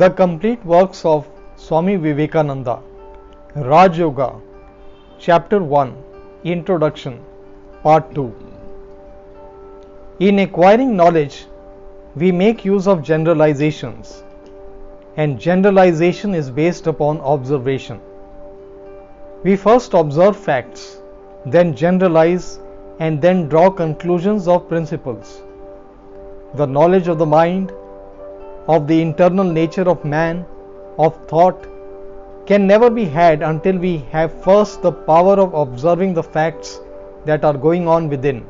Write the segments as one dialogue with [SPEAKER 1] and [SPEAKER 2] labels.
[SPEAKER 1] The complete works of Swami Vivekananda, Raj Yoga, Chapter 1, Introduction, Part 2. In acquiring knowledge, we make use of generalizations, and generalization is based upon observation. We first observe facts, then generalize, and then draw conclusions of principles. The knowledge of the mind, of the internal nature of man, of thought, can never be had until we have first the power of observing the facts that are going on within.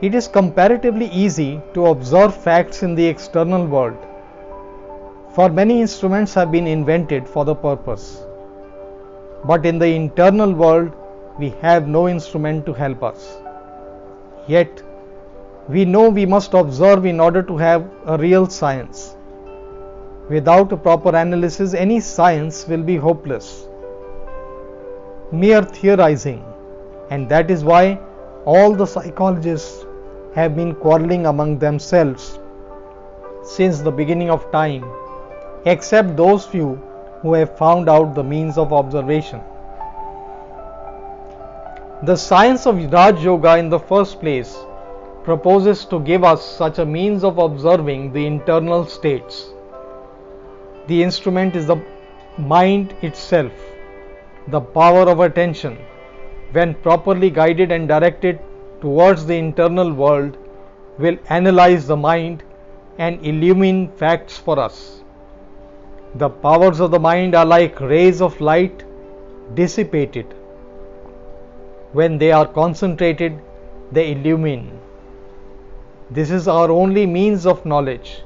[SPEAKER 1] It is comparatively easy to observe facts in the external world, for many instruments have been invented for the purpose. But in the internal world, we have no instrument to help us. Yet, we know we must observe in order to have a real science. Without a proper analysis, any science will be hopeless, mere theorizing, and that is why all the psychologists have been quarreling among themselves since the beginning of time, except those few who have found out the means of observation. The science of Raj Yoga in the first place proposes to give us such a means of observing the internal states. The instrument is the mind itself. The power of attention, when properly guided and directed towards the internal world, will analyze the mind and illumine facts for us. The powers of the mind are like rays of light dissipated. When they are concentrated, they illumine. This is our only means of knowledge.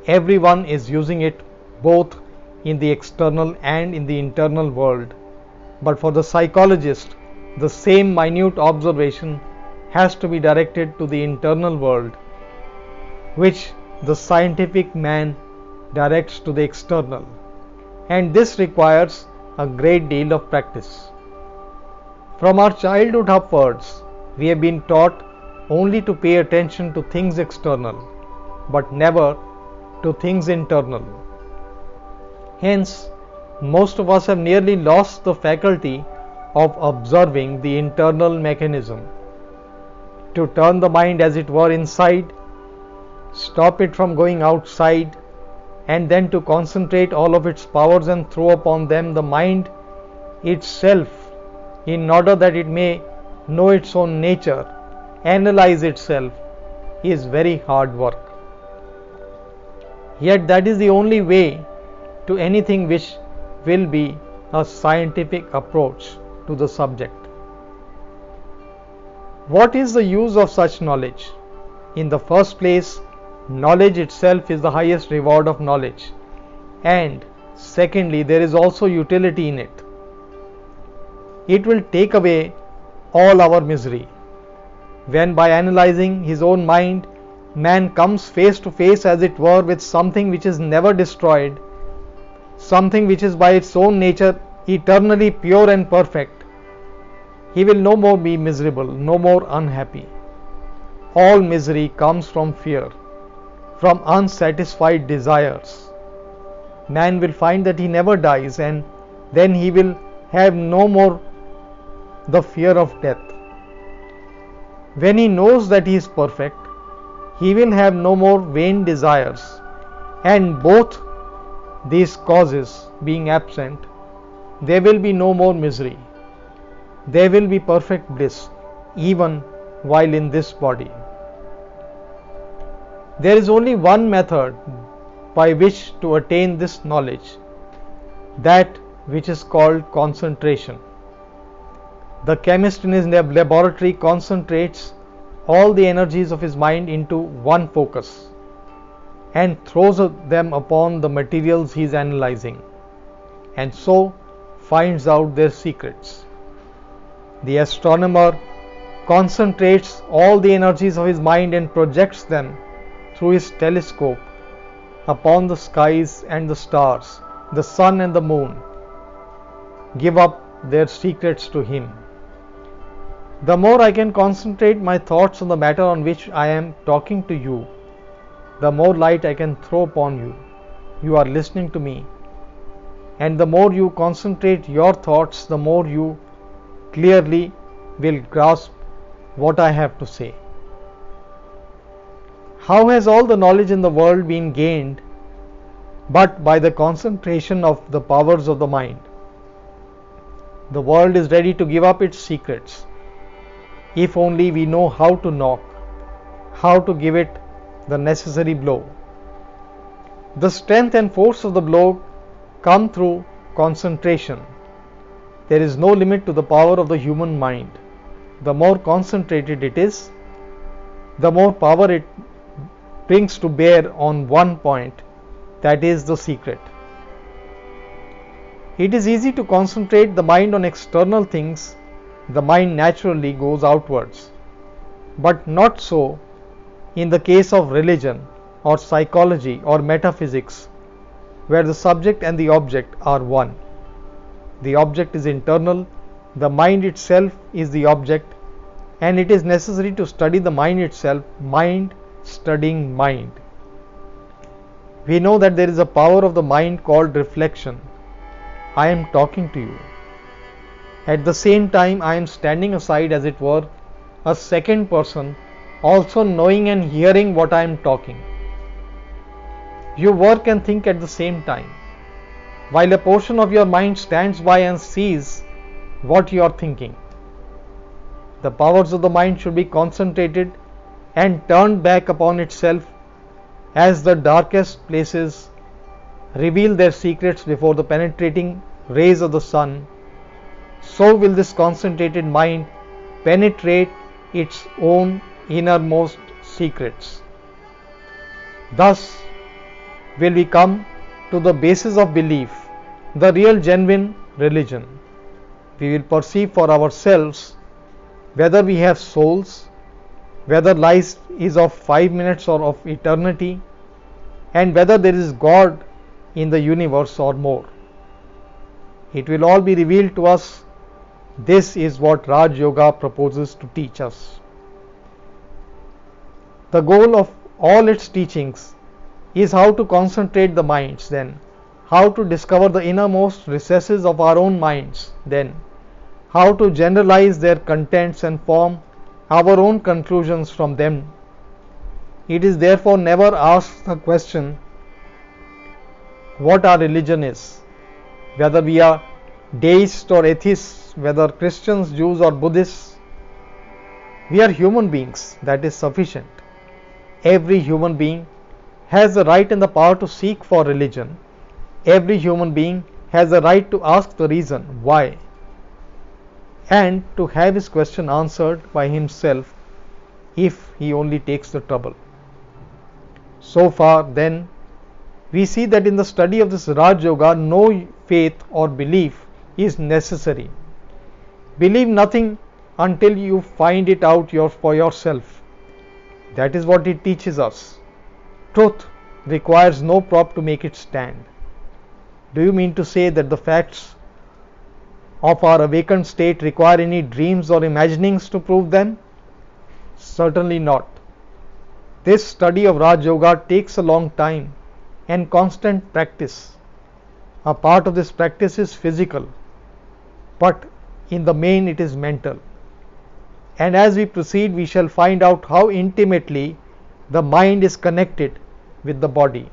[SPEAKER 1] Everyone is using it both in the external and in the internal world. But for the psychologist, the same minute observation has to be directed to the internal world, which the scientific man directs to the external. And this requires a great deal of practice. From our childhood upwards, we have been taught only to pay attention to things external, but never to things internal. Hence, most of us have nearly lost the faculty of observing the internal mechanism. To turn the mind as it were inside, stop it from going outside, and then to concentrate all of its powers and throw upon them the mind itself, in order that it may know its own nature, analyze itself, is very hard work. Yet that is the only way to anything which will be a scientific approach to the subject. What is the use of such knowledge? In the first place, knowledge itself is the highest reward of knowledge, and secondly, there is also utility in it. It will take away all our misery. When by analyzing his own mind, man comes face to face as it were with something which is never destroyed, something which is by its own nature eternally pure and perfect, he will no more be miserable, no more unhappy. All misery comes from fear, from unsatisfied desires. Man will find that he never dies, and then he will have no more the fear of death. When he knows that he is perfect, he will have no more vain desires, and both these causes being absent, there will be no more misery. There will be perfect bliss even while in this body. There is only one method by which to attain this knowledge, that which is called concentration. The chemist in his laboratory concentrates all the energies of his mind into one focus and throws them upon the materials he is analyzing, and so finds out their secrets. The astronomer concentrates all the energies of his mind and projects them through his telescope upon the skies and the stars, the sun and the moon. Give up their secrets to him. The more I can concentrate my thoughts on the matter on which I am talking to you, the more light I can throw upon you. you are listening to me, and the more you concentrate your thoughts, the more you clearly will grasp what I have to say. How has all the knowledge in the world been gained but by the concentration of the powers of the mind? The world is ready to give up its secrets, if only we know how to knock, how to give it the necessary blow. The strength and force of the blow come through concentration. There is no limit to the power of the human mind. The more concentrated it is, the more power it brings to bear on one point, that is the secret. It is easy to concentrate the mind on external things. The mind naturally goes outwards. But not so in the case of religion or psychology or metaphysics, where the subject and the object are one. The object is internal, the mind itself is the object, and it is necessary to study the mind itself, mind studying mind. We know that there is a power of the mind called reflection. I am talking to you. At the same time, I am standing aside, as it were, a second person, also knowing and hearing what I am talking. You work and think at the same time, while a portion of your mind stands by and sees what you are thinking. The powers of the mind should be concentrated and turned back upon itself as the darkest places reveal their secrets before the penetrating rays of the sun. So will this concentrated mind penetrate its own innermost secrets. Thus will we come to the basis of belief, the real genuine religion. We will perceive for ourselves whether we have souls, whether life is of 5 minutes or of eternity, and whether there is God in the universe or more. It will all be revealed to us. This is what Raj Yoga proposes to teach us. The goal of all its teachings is how to concentrate the minds, then how to discover the innermost recesses of our own minds, then how to generalize their contents and form our own conclusions from them. It is therefore never asked the question what our religion is, whether we are deists or atheists, whether Christians, Jews or Buddhists. We are human beings, that is sufficient. Every human being has the right and the power to seek for religion. Every human being has the right to ask the reason why, and to have his question answered by himself if he only takes the trouble. So far, then, we see that in the study of this Raj Yoga, no faith or belief is necessary. Believe nothing until you find it out for yourself. That is what it teaches us. Truth requires no prop to make it stand. Do you mean to say that the facts of our awakened state require any dreams or imaginings to prove them? Certainly not. This study of Raj Yoga takes a long time and constant practice. A part of this practice is physical, but in the main it is mental. And as we proceed, we shall find out how intimately the mind is connected with the body.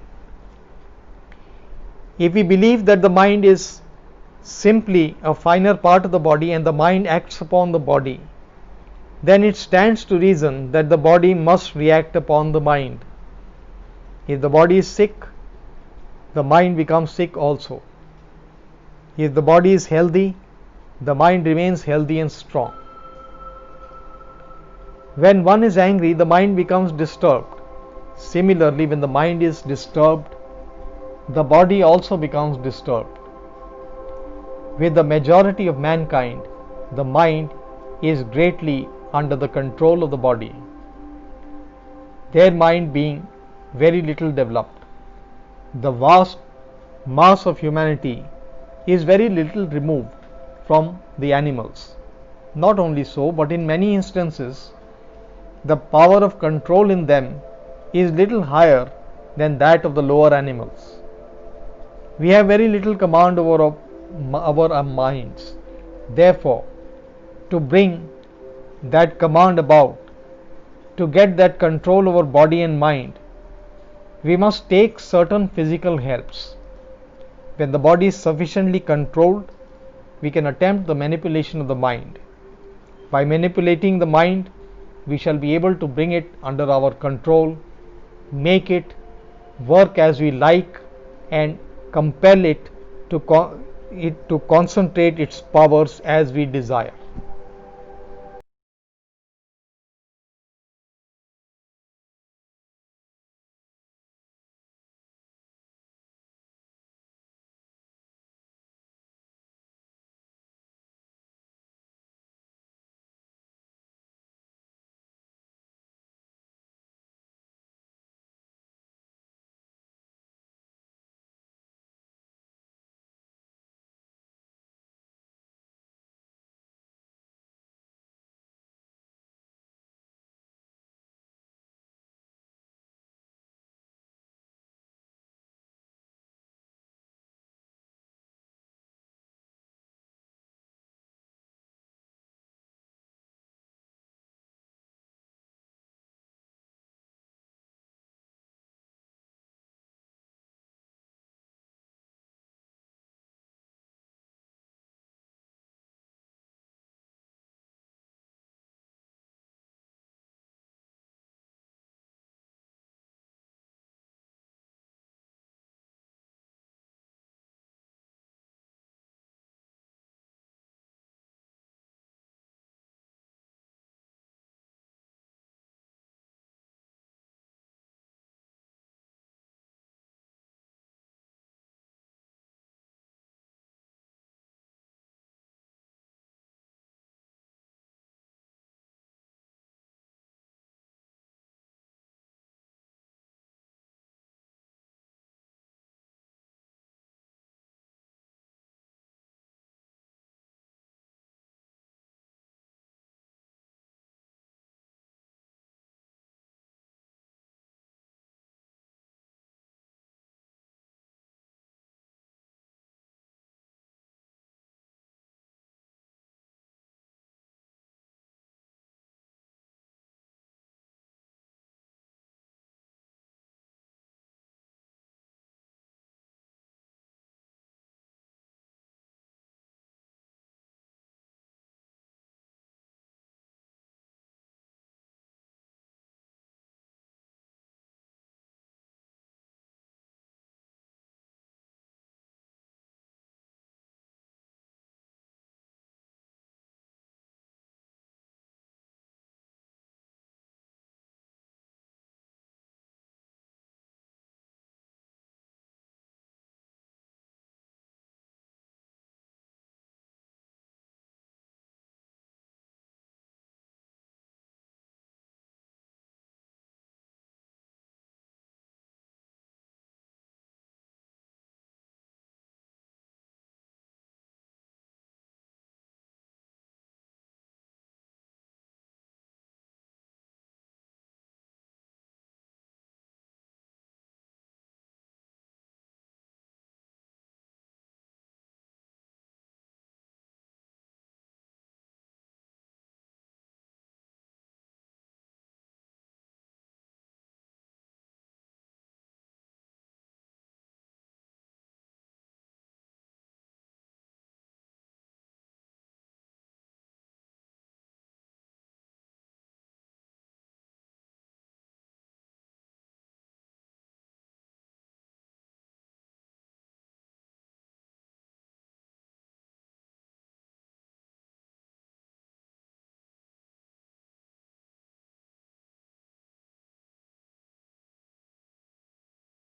[SPEAKER 1] If we believe that the mind is simply a finer part of the body and the mind acts upon the body, then it stands to reason that the body must react upon the mind. If the body is sick, the mind becomes sick also. If the body is healthy, the mind remains healthy and strong. When one is angry, the mind becomes disturbed. Similarly, when the mind is disturbed, the body also becomes disturbed. With the majority of mankind, the mind is greatly under the control of the body, their mind being very little developed. The vast mass of humanity is very little removed from the animals. Not only so, but in many instances, the power of control in them is little higher than that of the lower animals. We have very little command over our minds. Therefore, to bring that command about, to get that control over body and mind, we must take certain physical helps. When the body is sufficiently controlled, we can attempt the manipulation of the mind. By manipulating the mind, we shall be able to bring it under our control, make it work as we like, and compel it to concentrate its powers as we desire.